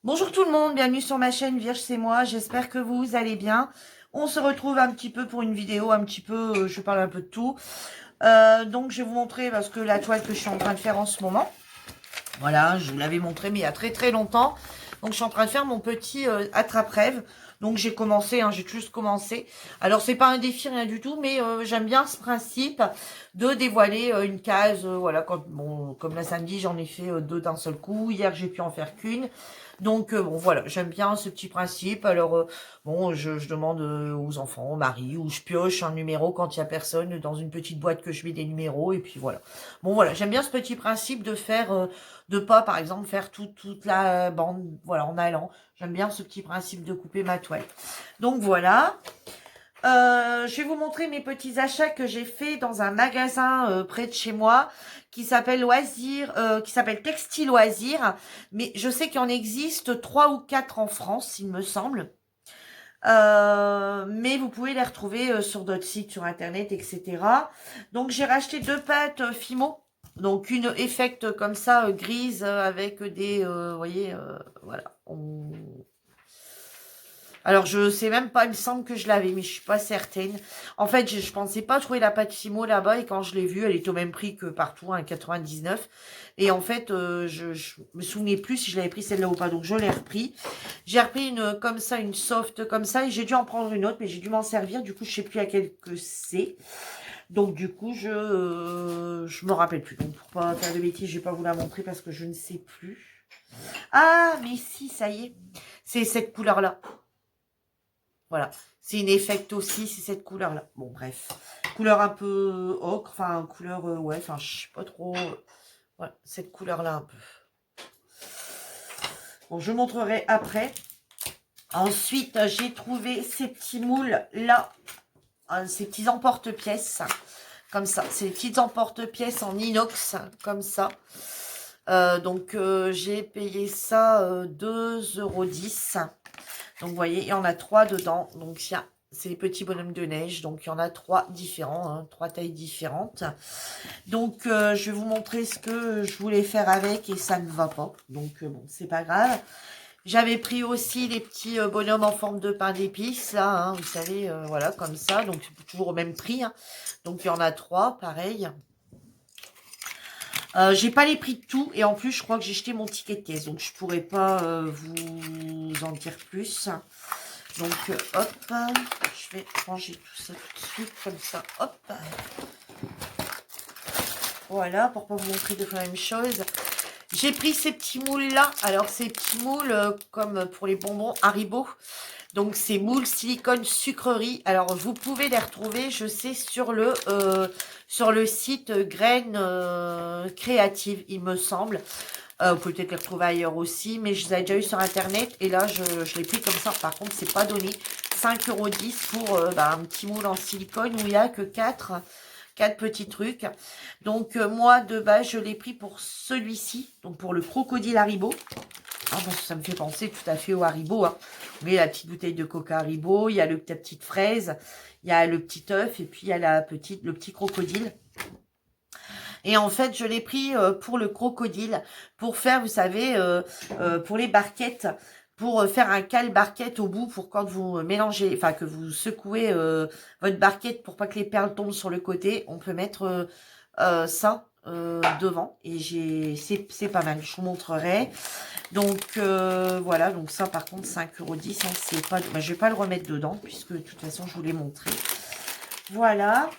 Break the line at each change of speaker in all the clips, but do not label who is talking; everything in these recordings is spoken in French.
Bonjour tout le monde, bienvenue sur ma chaîne Vierge c'est moi, j'espère que vous allez bien. On se retrouve un petit peu pour une vidéo, un petit peu, je parle un peu de tout. Donc je vais vous montrer parce que la toile que je suis en train de faire en ce moment. Voilà, je vous l'avais montré mais il y a très très longtemps. Donc je suis en train de faire mon petit attrape-rêve. Donc j'ai commencé, hein, j'ai juste commencé. Alors c'est pas un défi, rien du tout, mais j'aime bien ce principe de dévoiler une case. Voilà, bon, comme la samedi, j'en ai fait deux d'un seul coup. Hier, j'ai pu en faire qu'une. Donc bon voilà, j'aime bien ce petit principe. Alors bon, je demande aux enfants, au mari, ou je pioche un numéro quand il y a personne dans une petite boîte que je mets des numéros et puis voilà. Bon voilà, j'aime bien ce petit principe de faire, de pas par exemple faire toute la bande, voilà en allant. J'aime bien ce petit principe de couper ma toile. Donc voilà. Je vais vous montrer mes petits achats que j'ai fait dans un magasin près de chez moi qui s'appelle qui s'appelle Textile Loisirs. Mais je sais qu'il en existe 3 ou 4 en France, il me semble. Mais vous pouvez les retrouver sur d'autres sites, sur Internet, etc. Donc j'ai racheté deux pattes Fimo. Donc une effect comme ça, grise, avec des, vous voyez, voilà. Alors, je sais même pas, il me semble que je l'avais, mais je suis pas certaine. En fait, je pensais pas trouver la pâte Fimo là-bas et quand je l'ai vue, elle est au même prix que partout, hein, 99. Et en fait, je me souvenais plus si je l'avais pris celle-là ou pas, donc je l'ai repris. J'ai repris une comme ça, une soft comme ça, et j'ai dû en prendre une autre, mais j'ai dû m'en servir. Du coup, je sais plus à quelle que c'est. Donc, du coup, je me rappelle plus. Donc, pour pas faire de bêtises, je vais pas vous la montrer parce que je ne sais plus. Ah, mais si, ça y est, c'est cette couleur-là. Voilà, c'est une effect aussi, c'est cette couleur-là. Bon, bref, couleur un peu ocre, enfin, couleur, ouais, enfin, je sais pas trop. Voilà, cette couleur-là un peu. Bon, je montrerai après. Ensuite, j'ai trouvé ces petits moules-là, hein, ces petits emporte-pièces, comme ça. Ces petites emporte-pièces en inox, comme ça. Donc, j'ai payé ça 2,10 €. Donc, vous voyez, il y en a 3 dedans. Donc, il y a c'est les petits bonhommes de neige. Donc, il y en a 3 différents, hein, 3 tailles différentes. Donc, je vais vous montrer ce que je voulais faire avec et ça ne va pas. Donc, bon, c'est pas grave. J'avais pris aussi les petits bonhommes en forme de pain d'épices, là, hein, vous savez, voilà, comme ça. Donc, toujours au même prix, hein. Donc, il y en a 3, pareil. J'ai pas les prix de tout et en plus je crois que j'ai jeté mon ticket de caisse donc je pourrais pas vous en dire plus. Donc hop, je vais ranger tout ça tout de suite comme ça, hop. Voilà, pour pas vous montrer deux fois la même chose. J'ai pris ces petits moules là. Alors ces petits moules comme pour les bonbons Haribo. Donc c'est moules silicone sucrerie. Alors vous pouvez les retrouver, je sais, sur le site Graines Créatives, il me semble. Vous pouvez peut-être les retrouver ailleurs aussi, mais je les avais déjà eu sur internet et là je l'ai pris comme ça. Par contre, c'est pas donné. 5,10 € pour un petit moule en silicone où il n'y a que 4 petits trucs. Donc moi de base je l'ai pris pour celui-ci, donc pour le crocodile Haribo. Ah, parce que ça me fait penser tout à fait au Haribo, hein. Vous voyez la petite bouteille de Coca Haribo, il y a la petite fraise, il y a le petit œuf et puis il y a le petit crocodile. Et en fait, je l'ai pris pour le crocodile, pour faire, vous savez, pour les barquettes, pour faire un cale-barquette au bout, pour quand vous mélangez, enfin que vous secouez votre barquette pour pas que les perles tombent sur le côté, on peut mettre ça devant. Et c'est pas mal, je vous montrerai. Donc voilà, donc ça par contre 5,10 €, hein, c'est pas, bah, je vais pas le remettre dedans puisque de toute façon je vous l'ai montré. Voilà.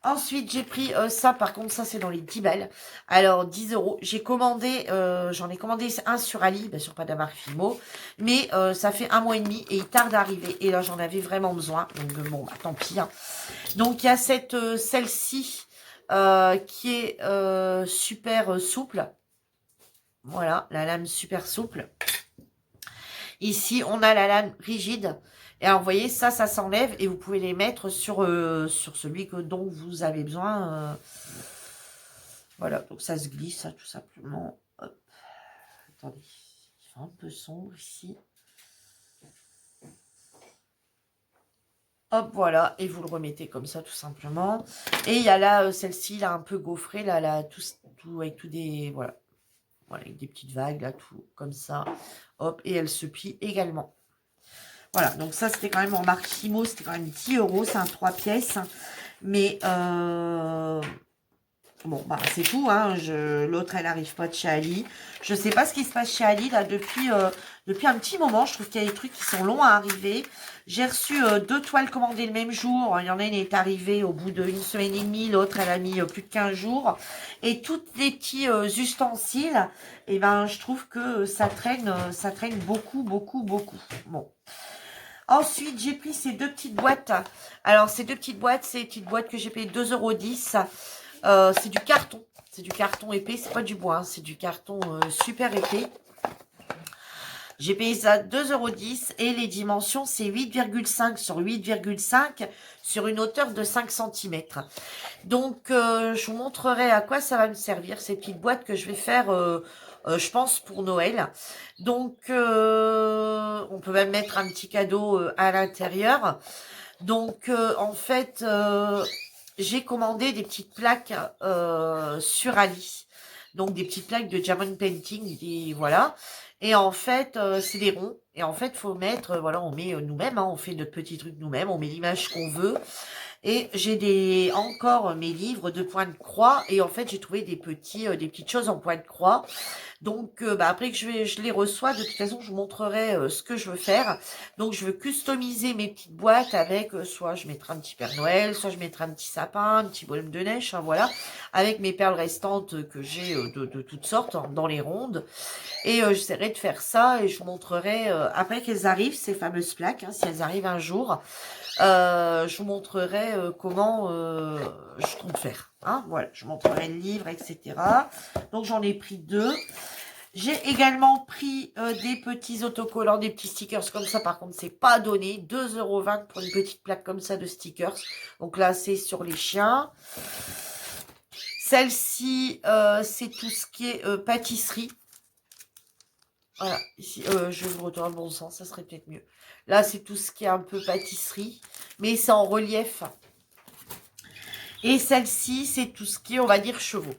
Ensuite, j'ai pris ça, par contre, ça c'est dans les 10 balles. Alors, 10 €. J'ai commandé, j'en ai commandé un sur Ali, bien sûr pas de la marque Fimo, mais ça fait 1 mois et demi et il tarde à arriver. Et là, j'en avais vraiment besoin. Donc, bon, bah, tant pis, hein. Donc, il y a celle-ci qui est super souple. Voilà, la lame super souple. Ici, on a la lame rigide. Et alors, vous voyez, ça s'enlève et vous pouvez les mettre sur celui dont vous avez besoin. Voilà, donc ça se glisse, tout simplement. Hop. Attendez, il fait un peu sombre ici. Hop, voilà, et vous le remettez comme ça, tout simplement. Et il y a là, celle-ci, là, un peu gaufrée, là, tout avec tout des... Voilà. Voilà, avec des petites vagues, là, tout comme ça. Hop, et elle se plie également. Voilà, donc ça, c'était quand même en marque Fimo, c'était quand même 10 €, c'est un 3 pièces. Mais, bon, bah, c'est tout, hein. L'autre, elle n'arrive pas de chez Ali. Je sais pas ce qui se passe chez Ali, là, depuis un petit moment. Je trouve qu'il y a des trucs qui sont longs à arriver. J'ai reçu 2 toiles commandées le même jour. Il y en a une est arrivée au bout d'une semaine et demie. L'autre, elle a mis plus de 15 jours. Et tous les petits ustensiles, eh ben, je trouve que ça traîne beaucoup, beaucoup, beaucoup. Bon. Ensuite, j'ai pris ces 2 petites boîtes. Alors, ces 2 petites boîtes, c'est des petites boîtes que j'ai payé 2,10 €. C'est du carton. C'est du carton épais. C'est pas du bois. Hein, c'est du carton super épais. J'ai payé ça 2,10 € et les dimensions, c'est 8,5 sur 8,5 sur une hauteur de 5 cm. Donc, je vous montrerai à quoi ça va me servir, ces petites boîtes que je vais faire, je pense, pour Noël. Donc, on peut même mettre un petit cadeau à l'intérieur. Donc, en fait, j'ai commandé des petites plaques sur Ali. Donc, des petites plaques de diamond painting, voilà. Et en fait, c'est des ronds. Et en fait, faut mettre, voilà, on met nous-mêmes, hein, on fait notre petit truc nous-mêmes, on met l'image qu'on veut. Et j'ai encore mes livres de point de croix. Et en fait, j'ai trouvé des petites choses en point de croix. Donc, bah, après que je les reçois, de toute façon, je vous montrerai ce que je veux faire. Donc, je veux customiser mes petites boîtes avec, soit je mettrai un petit Père Noël, soit je mettrai un petit sapin, un petit bonhomme de neige, hein, voilà, avec mes perles restantes que j'ai de toutes sortes, hein, dans les rondes. Et j'essaierai de faire ça et je vous montrerai, après qu'elles arrivent, ces fameuses plaques, hein, si elles arrivent un jour, je vous montrerai comment je compte faire. Hein, voilà, je vous montrerai le livre, etc. Donc, j'en ai pris 2. J'ai également pris des petits autocollants, des petits stickers comme ça. Par contre, c'est pas donné. 2,20 € pour une petite plaque comme ça de stickers. Donc là, c'est sur les chiens. Celle-ci, c'est tout ce qui est pâtisserie. Voilà, ici, je vais vous retourner le bon sens, ça serait peut-être mieux. Là, c'est tout ce qui est un peu pâtisserie, mais c'est en relief. Et celle-ci, c'est tout ce qui est, on va dire, chevaux.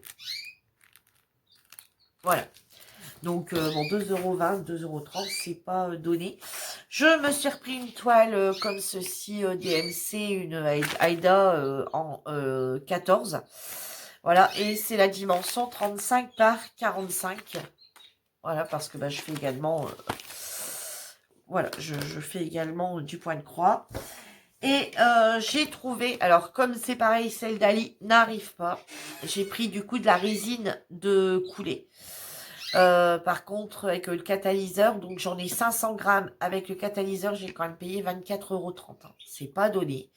Voilà. Donc, bon, 2,20 €, 2,30 €, c'est pas donné. Je me suis repris une toile comme ceci, DMC, une Aida en 14. Voilà, et c'est la dimension 35 par 45. Voilà, parce que bah, je fais également... voilà, je fais également du point de croix. Et j'ai trouvé, alors comme c'est pareil, celle d'Ali n'arrive pas. J'ai pris du coup de la résine de coulée. Par contre, avec le catalyseur, donc j'en ai 500 grammes. Avec le catalyseur, j'ai quand même payé 24,30 €. Hein. C'est pas donné.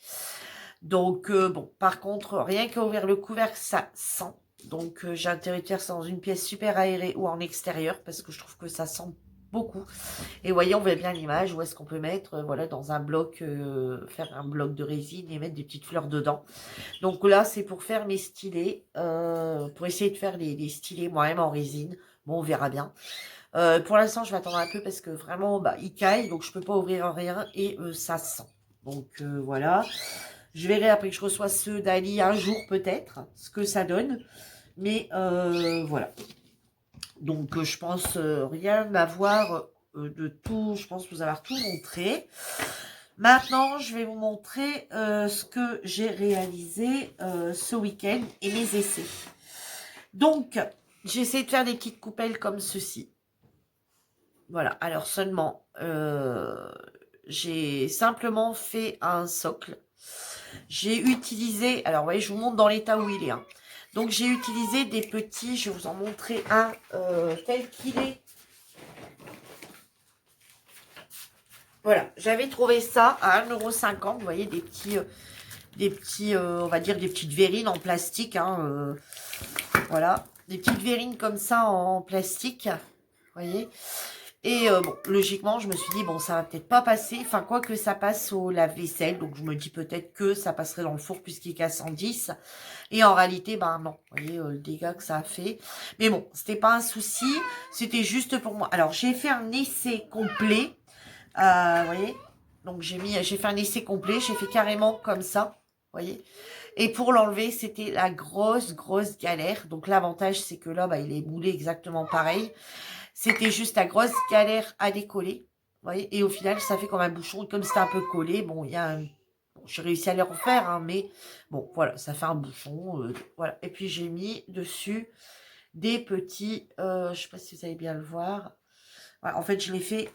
Donc, bon, par contre, rien qu'à ouvrir le couvercle, ça sent. Donc, j'ai intérêt de faire ça dans une pièce super aérée ou en extérieur parce que je trouve que ça sent beaucoup. Et voyez, on voit bien l'image où est-ce qu'on peut mettre, voilà, dans un bloc, faire un bloc de résine et mettre des petites fleurs dedans. Donc là, c'est pour faire mes stylés, pour essayer de faire les stylés moi-même en résine. Bon, on verra bien. Pour l'instant, je vais attendre un peu parce que vraiment, bah, il caille, donc je peux pas ouvrir rien et ça sent. Donc voilà. Je verrai après que je reçois ceux d'Ali un jour peut-être, ce que ça donne. Mais voilà. Donc, je pense rien avoir de tout. Je pense vous avoir tout montré. Maintenant, je vais vous montrer ce que j'ai réalisé ce week-end et mes essais. Donc, j'ai essayé de faire des petites coupelles comme ceci. Voilà. Alors, seulement, j'ai simplement fait un socle. J'ai utilisé... Alors, vous voyez, je vous montre dans l'état où il est. Hein. Donc, j'ai utilisé des petits... Je vais vous en montrer un tel qu'il est. Voilà, j'avais trouvé ça à 1,50 €. Vous voyez, des petits on va dire des petites verrines en plastique. Hein, voilà, des petites verrines comme ça en plastique. Vous voyez. Et bon, logiquement, je me suis dit, bon, ça va peut-être pas passer. Enfin, quoi que ça passe au lave-vaisselle. Donc, je me dis peut-être que ça passerait dans le four puisqu'il est qu'à 110. Et en réalité, ben non. Vous voyez le dégât que ça a fait. Mais bon, c'était pas un souci. C'était juste pour moi. Alors, j'ai fait un essai complet. Vous voyez, donc j'ai fait un essai complet, j'ai fait carrément comme ça, vous voyez. Et pour l'enlever, c'était la grosse galère. Donc l'avantage, c'est que là, bah, il est moulé exactement pareil. C'était juste la grosse galère à décoller. Vous voyez, et au final, ça fait comme un bouchon. Et comme c'était un peu collé, bon, il y a un... bon, j'ai réussi à les refaire, hein, mais bon, voilà, ça fait un bouchon. Voilà. Et puis j'ai mis dessus des petits... je sais pas si vous allez bien le voir. Voilà, en fait, je l'ai fait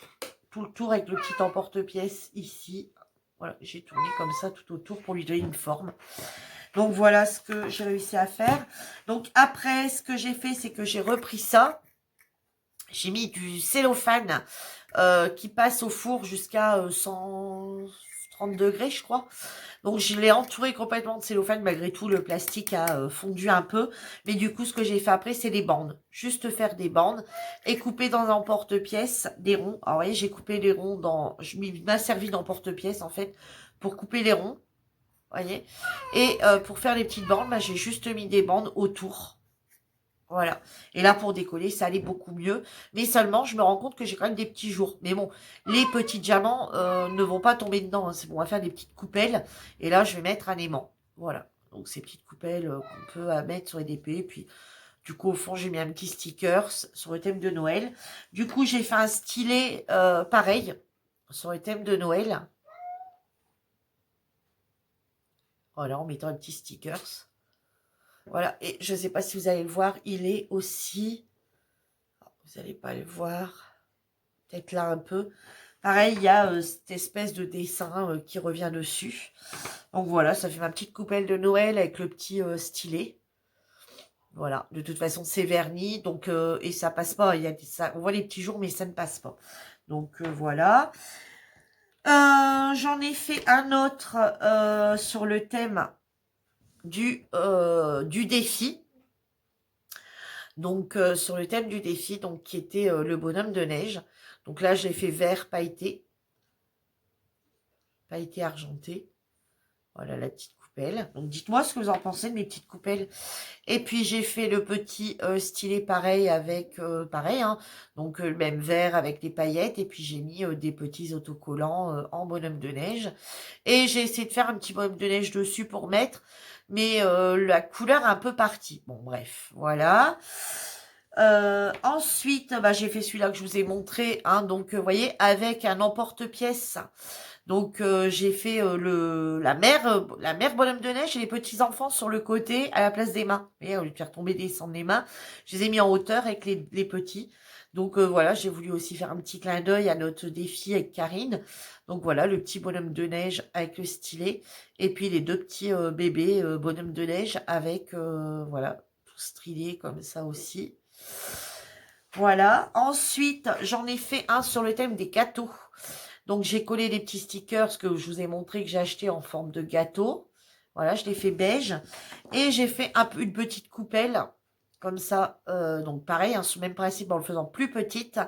tout le tour avec le petit emporte-pièce ici. Voilà, j'ai tourné comme ça tout autour pour lui donner une forme. Donc voilà ce que j'ai réussi à faire. Donc après, ce que j'ai fait, c'est que j'ai repris ça. J'ai mis du cellophane qui passe au four jusqu'à 130 degrés, je crois. Donc je l'ai entouré complètement de cellophane. Malgré tout, le plastique a fondu un peu. Mais du coup, ce que j'ai fait après, c'est des bandes. Juste faire des bandes et couper dans un porte-pièce des ronds. Alors vous voyez, j'ai coupé les ronds dans... Je m'a servi dans porte-pièce, en fait, pour couper les ronds. Voyez. Et pour faire les petites bandes, bah, j'ai juste mis des bandes autour. Voilà. Et là, pour décoller, ça allait beaucoup mieux. Mais seulement, je me rends compte que j'ai quand même des petits jours. Mais bon, les petits diamants ne vont pas tomber dedans, hein. C'est bon, on va faire des petites coupelles. Et là, je vais mettre un aimant. Voilà. Donc, ces petites coupelles qu'on peut mettre sur les DP. Puis, du coup, au fond, j'ai mis un petit stickers sur le thème de Noël. Du coup, j'ai fait un stylet pareil sur le thème de Noël. Voilà, en mettant un petit stickers. Voilà, et je ne sais pas si vous allez le voir, il est aussi... Vous n'allez pas le voir. Peut-être là un peu. Pareil, il y a cette espèce de dessin qui revient dessus. Donc voilà, ça fait ma petite coupelle de Noël avec le petit stylet. Voilà, de toute façon, c'est verni. Donc, et ça passe pas. Ça, on voit les petits jours, mais ça ne passe pas. Donc voilà. J'en ai fait un autre sur le thème du défi. Donc, sur le thème du défi, donc qui était le bonhomme de neige. Donc là, j'ai fait vert pailleté argenté. Voilà la petite coupelle. Donc, dites-moi ce que vous en pensez de mes petites coupelles. Et puis, j'ai fait le petit stylet pareil avec, pareil, hein, donc le même vert avec des paillettes. Et puis, j'ai mis des petits autocollants en bonhomme de neige. Et j'ai essayé de faire un petit bonhomme de neige dessus pour mettre, mais la couleur est un peu partie. Bon, bref, voilà. Ensuite, bah, j'ai fait celui-là que je vous ai montré, hein, donc vous voyez, avec un emporte-pièce. Donc j'ai fait la mère bonhomme de neige et les petits enfants sur le côté à la place des mains. Et au lieu de faire tomber descendre les mains, je les ai mis en hauteur avec les petits. Donc voilà, j'ai voulu aussi faire un petit clin d'œil à notre défi avec Karine. Donc voilà, le petit bonhomme de neige avec le stylet. Et puis les deux petits bébés bonhomme de neige avec, voilà, tout stylé comme ça aussi. Voilà. Ensuite, j'en ai fait un sur le thème des gâteaux. Donc, j'ai collé des petits stickers que je vous ai montré que j'ai acheté en forme de gâteau. Voilà, je l'ai fait beige. Et j'ai fait une petite coupelle, comme ça. Donc, pareil, hein, sur le même principe, en le faisant plus petite.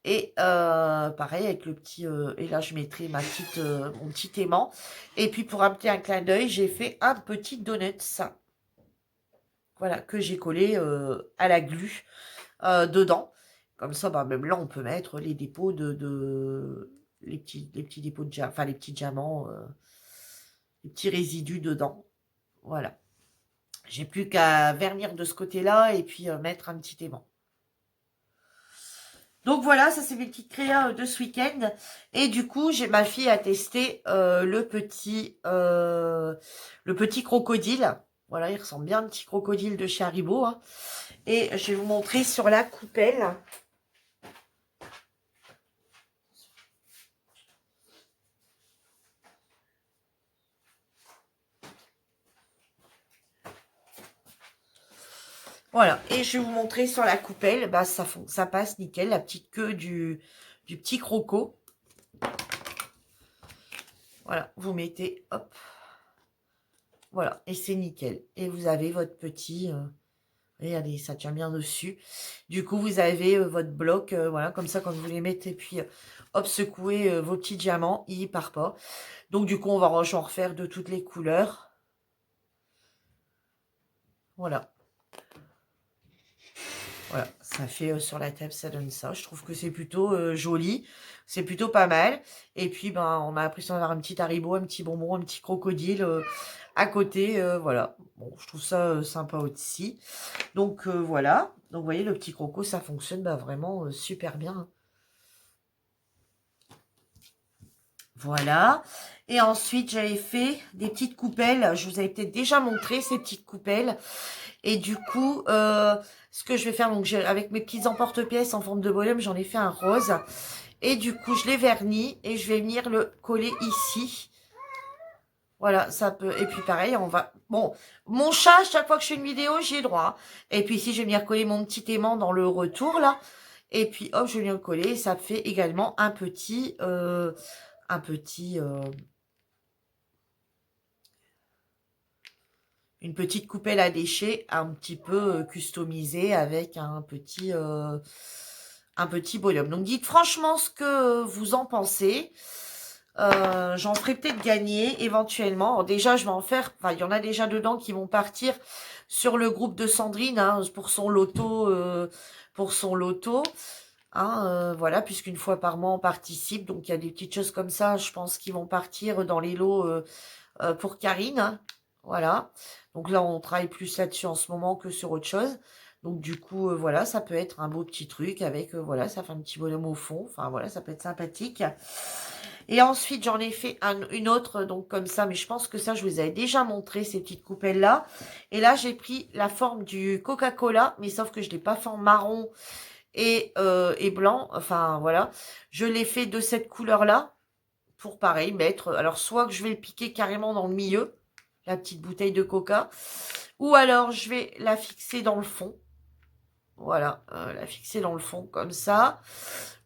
Et pareil, avec le petit... et là, je mettrai mon petit aimant. Et puis, pour un clin d'œil, j'ai fait un petit donut, ça. Voilà, que j'ai collé à la glu dedans. Comme ça, bah, même là, on peut mettre les dépôts les petits dépôts de diamants, enfin les petits diamants, les petits résidus dedans. Voilà. J'ai plus qu'à vernir de ce côté-là et puis mettre un petit aimant. Donc voilà, ça c'est mes petites créas de ce week-end. Et du coup, j'ai ma fille a testé le petit crocodile. Voilà, il ressemble bien à un petit crocodile de chez Haribo, hein. Et je vais vous montrer sur la coupelle. Voilà, et je vais vous montrer sur la coupelle, bah ça passe nickel, la petite queue du petit croco. Voilà, vous mettez, hop, voilà, et c'est nickel. Et vous avez votre petit, regardez, ça tient bien dessus. Du coup, vous avez votre bloc, voilà, comme ça, quand vous les mettez, puis hop, secouez vos petits diamants, il part pas. Donc du coup, on va en refaire de toutes les couleurs. Voilà. Voilà, ça fait sur la table, ça donne ça. Je trouve que c'est plutôt joli. C'est plutôt pas mal. Et puis, ben, on a l'impression d'avoir un petit Haribo, un petit bonbon, un petit crocodile à côté. Voilà. Bon, je trouve ça sympa aussi. Donc, voilà. Donc, vous voyez, le petit croco, ça fonctionne bah, vraiment super bien, hein. Voilà. Et ensuite, j'avais fait des petites coupelles. Je vous avais peut-être déjà montré ces petites coupelles. Et du coup, ce que je vais faire, donc avec mes petits emporte-pièces en forme de bonhomme, j'en ai fait un rose. Et du coup, je l'ai verni et je vais venir le coller ici. Voilà, ça peut. Et puis pareil, on va... Bon, mon chat, chaque fois que je fais une vidéo, j'y ai droit, hein. Et puis ici, je vais venir coller mon petit aimant dans le retour, là. Et puis, hop, je viens le coller. Et ça fait également un petit... une petite coupelle à déchets un petit peu customisée avec un petit bonhomme. Donc, dites franchement ce que vous en pensez. J'en ferai peut-être gagner éventuellement. Alors déjà, je vais en faire. Enfin, il y en a déjà dedans qui vont partir sur le groupe de Sandrine hein, pour son loto. Hein, voilà, puisqu'une fois par mois on participe. Donc il y a des petites choses comme ça, je pense, qui vont partir dans les lots pour Karine. Hein. Voilà. Donc là, on travaille plus là-dessus en ce moment que sur autre chose. Donc du coup, voilà, ça peut être un beau petit truc avec, voilà, ça fait un petit bonhomme au fond. Enfin voilà, ça peut être sympathique. Et ensuite, j'en ai fait une autre, donc comme ça, mais je pense que ça, je vous avais déjà montré, ces petites coupelles-là. Et là, j'ai pris la forme du Coca-Cola, mais sauf que je l'ai pas fait en marron et blanc. Enfin, voilà. Je l'ai fait de cette couleur-là, pour pareil, mettre... Alors, soit que je vais le piquer carrément dans le milieu, la petite bouteille de Coca, ou alors je vais la fixer dans le fond. Voilà, la fixer dans le fond comme ça.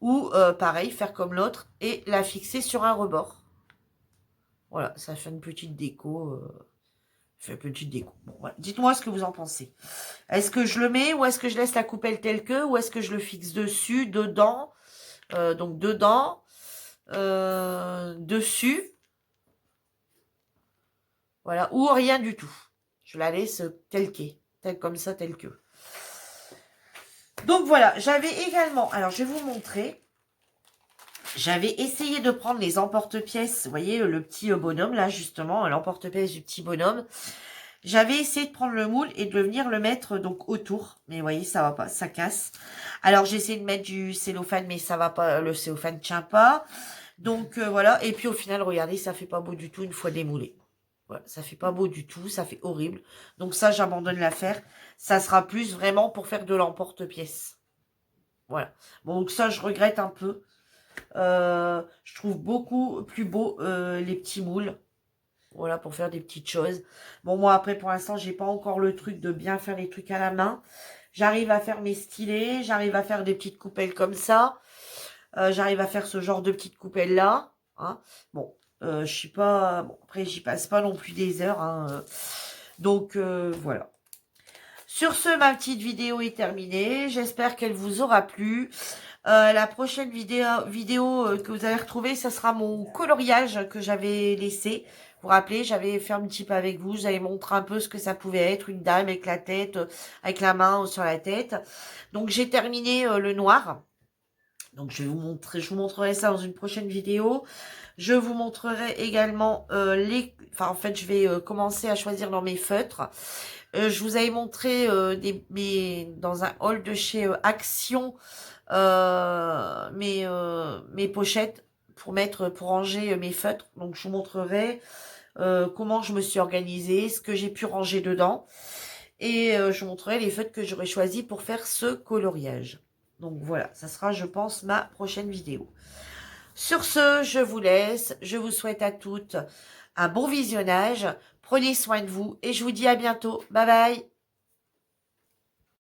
Ou pareil, faire comme l'autre et la fixer sur un rebord. Voilà, ça fait une petite déco. Fait une petite déco. Bon, voilà. Dites-moi ce que vous en pensez. Est-ce que je le mets ou est-ce que je laisse la coupelle telle que ou est-ce que je le fixe dessus, dedans, donc dedans, dessus, voilà, ou rien du tout. Je la laisse telle qu'est, telle comme ça, telle que. Donc voilà, j'avais également, alors je vais vous montrer, j'avais essayé de prendre les emporte-pièces, vous voyez le petit bonhomme là justement, l'emporte-pièce du petit bonhomme. J'avais essayé de prendre le moule et de venir le mettre donc autour, mais vous voyez ça va pas, ça casse. Alors j'ai essayé de mettre du cellophane, mais ça va pas, le cellophane tient pas. Donc voilà, et puis au final regardez, ça fait pas beau du tout une fois démoulé. Voilà, ça fait pas beau du tout, ça fait horrible. Donc ça j'abandonne l'affaire. Ça sera plus vraiment pour faire de l'emporte-pièce. Voilà. Bon, donc ça, je regrette un peu. Je trouve beaucoup plus beau les petits moules. Voilà, pour faire des petites choses. Bon, moi, après, pour l'instant, j'ai pas encore le truc de bien faire les trucs à la main. J'arrive à faire mes stylés. J'arrive à faire des petites coupelles comme ça. J'arrive à faire ce genre de petites coupelles-là. Hein. Bon, je suis pas... Bon, après, j'y passe pas non plus des heures. Hein, donc, voilà. Sur ce, ma petite vidéo est terminée. J'espère qu'elle vous aura plu. La prochaine vidéo que vous allez retrouver, ça sera mon coloriage que j'avais laissé. Vous vous rappelez, j'avais fait un petit peu avec vous. J'avais montré un peu ce que ça pouvait être. Une dame avec la tête, avec la main sur la tête. Donc, j'ai terminé le noir. Donc, je vous montrerai ça dans une prochaine vidéo. Je vous montrerai également Enfin, en fait, je vais commencer à choisir dans mes feutres. Je vous avais montré dans un haul de chez Action mes pochettes pour ranger mes feutres. Donc, je vous montrerai comment je me suis organisée, ce que j'ai pu ranger dedans. Et je vous montrerai les feutres que j'aurais choisi pour faire ce coloriage. Donc, voilà, ça sera, je pense, ma prochaine vidéo. Sur ce, je vous laisse. Je vous souhaite à toutes un bon visionnage. Prenez soin de vous et je vous dis à bientôt. Bye bye.